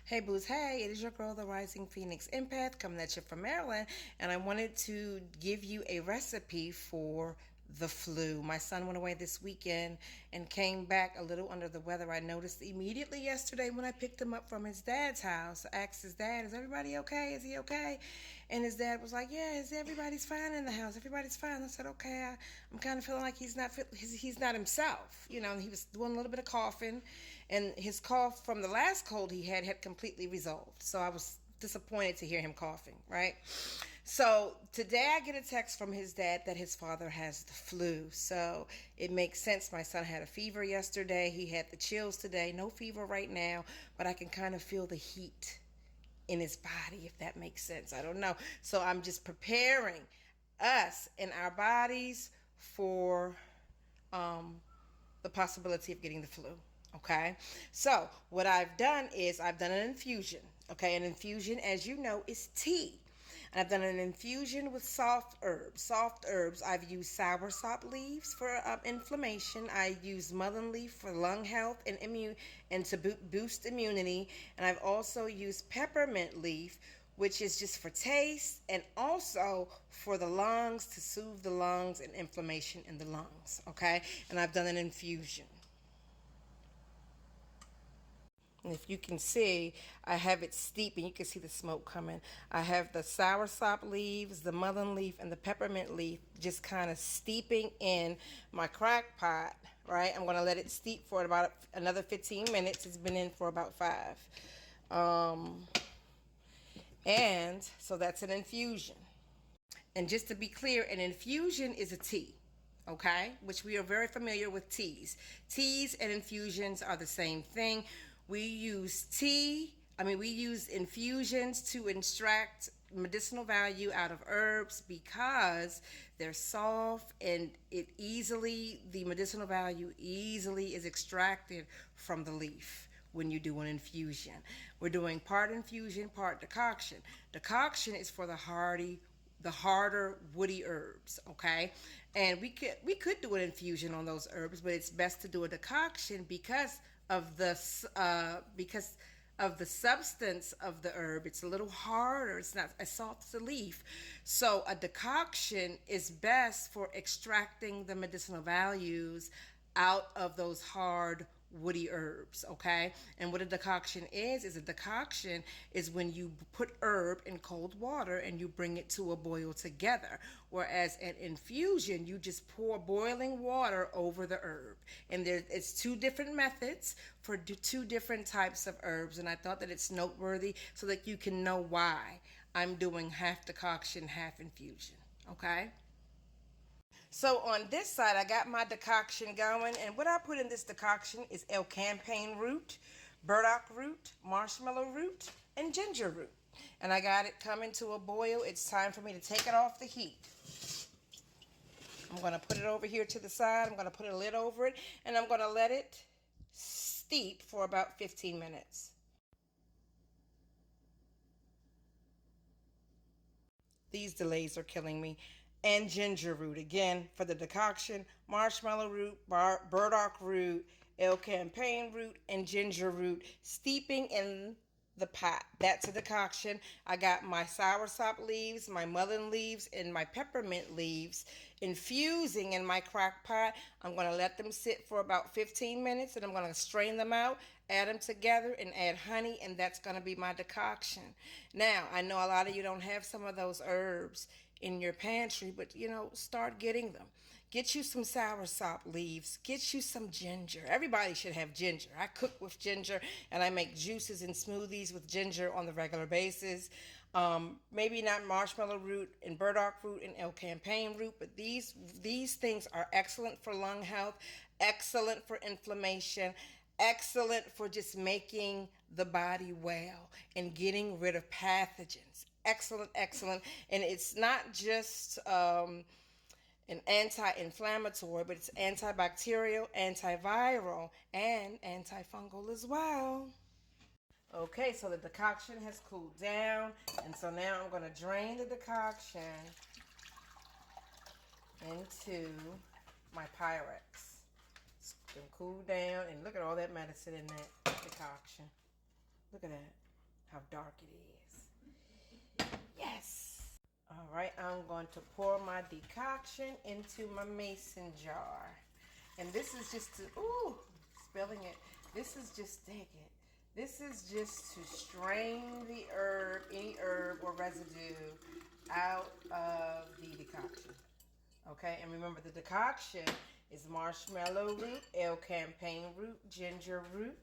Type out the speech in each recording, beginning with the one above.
Hey Booze, hey, it is your girl, the Rising Phoenix Empath, coming at you from Maryland, and I wanted to give you a recipe for the flu. My son went away this weekend and came back a little under the weather. I noticed immediately yesterday when I picked him up from his dad's house. I asked his dad, is everybody okay? Is he okay? And his dad was like, yeah, everybody's fine in the house. Everybody's fine. I said, okay, I'm kind of feeling like he's not himself. You know, and he was doing a little bit of coughing, and his cough from the last cold he had completely resolved. So I was disappointed to hear him coughing, right? So today I get a text from his dad that his father has the flu. So it makes sense. My son had a fever yesterday. He had the chills today. No fever right now, but I can kind of feel the heat in his body, if that makes sense. I don't know. So I'm just preparing us and our bodies for the possibility of getting the flu. Okay, so what I've done is I've done an infusion. Okay, an infusion, as you know, is tea. And I've done an infusion with soft herbs. Soft herbs, I've used soursop leaves for inflammation. I use mullein leaf for lung health and to boost immunity. And I've also used peppermint leaf, which is just for taste and also for the lungs, to soothe the lungs and inflammation in the lungs. Okay, and I've done an infusion. And if you can see, I have it steeping. You can see the smoke coming. I have the soursop leaves, the mullein leaf, and the peppermint leaf just kind of steeping in my crock pot, right? I'm going to let it steep for about another 15 minutes. It's been in for about 5. And so that's an infusion. And just to be clear, an infusion is a tea, okay? Which we are very familiar with teas. Teas and infusions are the same thing. We use infusions to extract medicinal value out of herbs because they're soft and the medicinal value easily is extracted from the leaf when you do an infusion. We're doing part infusion, part decoction. Decoction is for the harder woody herbs, okay? And we could do an infusion on those herbs, but it's best to do a decoction because of the substance of the herb. It's a little harder. It's not as soft as a leaf. So a decoction is best for extracting the medicinal values out of those hard woody herbs, okay? And what a decoction is a decoction is when you put herb in cold water and you bring it to a boil together. Whereas an infusion, you just pour boiling water over the herb. And it's 2 different methods for 2 different types of herbs. And I thought that it's noteworthy so that you can know why I'm doing half decoction, half infusion, okay? So on this side, I got my decoction going, and what I put in this decoction is L-campaign root, burdock root, marshmallow root, and ginger root. And I got it coming to a boil. It's time for me to take it off the heat. I'm going to put it over here to the side. I'm going to put a lid over it, and I'm going to let it steep for about 15 minutes. These delays are killing me. And ginger root again for the decoction: marshmallow root, burdock root, L-campaign root, and ginger root steeping in the pot. That's a decoction. I got my soursop leaves, my mullein leaves, and my peppermint leaves infusing in my crock pot. I'm going to let them sit for about 15 minutes, and I'm going to strain them out, add them together, and add honey, and that's going to be my decoction. Now, I know a lot of you don't have some of those herbs in your pantry, but start getting them. Get you some soursop leaves. Get you some ginger. Everybody should have ginger. I cook with ginger, and I make juices and smoothies with ginger on the regular basis. Maybe not marshmallow root and burdock root and L-campaign root, but these things are excellent for lung health, excellent for inflammation, excellent for just making the body well and getting rid of pathogens. Excellent, excellent. And it's not just an anti-inflammatory, but it's antibacterial, antiviral, and antifungal as well. Okay, so the decoction has cooled down, and so now I'm going to drain the decoction into my Pyrex. It's been cooled down, and look at all that medicine in that decoction. Look at that. how dark it is. Yes. All right, I'm going to pour my decoction into my mason jar. And this is just to, ooh, spilling it. This is just, dang it. This is just to strain the herb, any herb or residue out of the decoction. Okay, and remember the decoction is marshmallow root, L-campaign root, ginger root,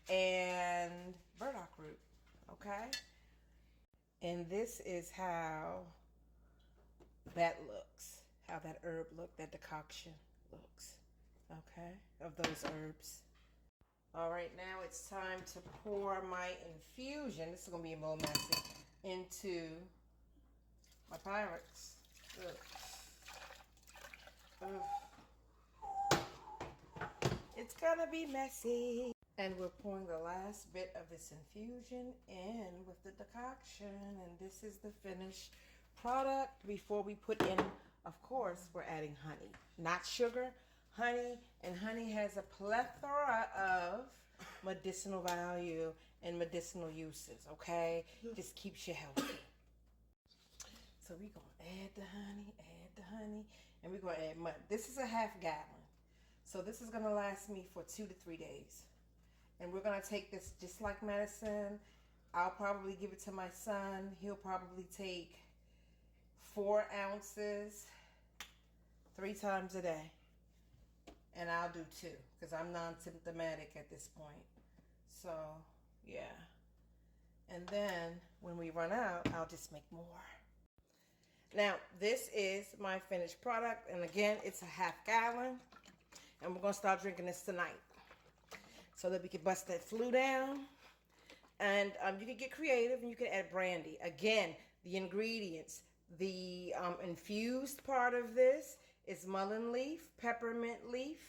and burdock root. Okay? And this is how that looks, how that herb look, that decoction looks. Okay, of those herbs. All right, now it's time to pour my infusion. This is gonna be a little messy. Into my Pyrex. Ugh. It's gonna be messy. And we're pouring the last bit of this infusion in with the decoction. And this is the finished product before we put in, of course, we're adding honey. Not sugar, honey. And honey has a plethora of medicinal value and medicinal uses, okay? Just keeps you healthy. So we're going to add the honey, and we're going to add mud. This is a half gallon. So this is going to last me for 2 to 3 days. And we're going to take this just like medicine. I'll probably give it to my son. He'll probably take 4 ounces 3 times a day. And I'll do 2 because I'm non-symptomatic at this point. So, yeah. And then when we run out, I'll just make more. Now, this is my finished product. And again, it's a half gallon. And we're going to start drinking this tonight so that we can bust that flu down. And you can get creative and you can add brandy. Again, the ingredients. The infused part of this is mullein leaf, peppermint leaf,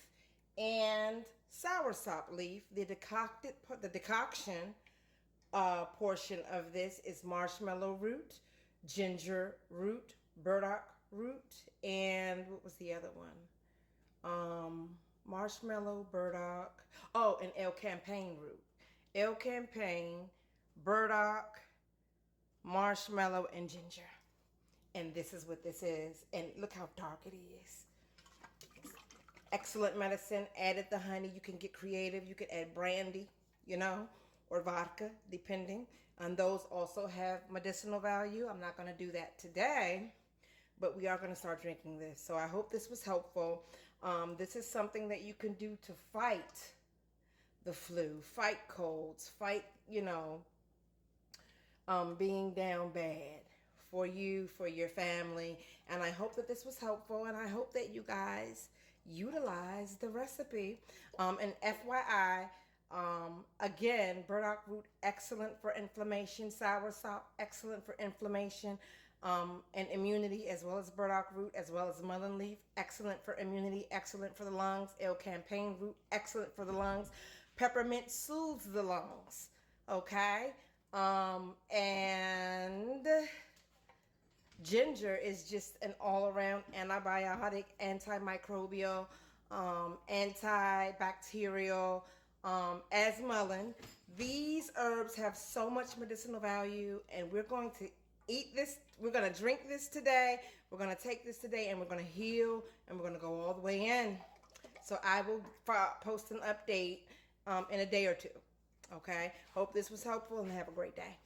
and soursop leaf. The decoction portion of this is marshmallow root, ginger root, burdock root, and what was the other one? Marshmallow, burdock, and L-campaign root. L-campaign, burdock, marshmallow, and ginger. And this is what this is. And look how dark it is. Excellent medicine. Added the honey. You can get creative. You can add brandy, or vodka, depending. And those also have medicinal value. I'm not going to do that today, but we are going to start drinking this. So I hope this was helpful. This is something that you can do to fight the flu, fight colds, fight, being down bad for you, for your family. And I hope that this was helpful, and I hope that you guys utilize the recipe. And FYI, again, burdock root, excellent for inflammation. Soursop, excellent for inflammation and immunity, as well as burdock root, as well as mullein leaf, excellent for immunity, excellent for the lungs. L-campaign root, excellent for the lungs. Peppermint soothes the lungs, okay? And ginger is just an all-around antibiotic, antimicrobial, antibacterial, as mullein. These herbs have so much medicinal value, and we're going to eat this. We're going to drink this today. We're going to take this today, and we're going to heal, and we're going to go all the way in. So I will post an update in a day or 2. Okay? Hope this was helpful, and have a great day.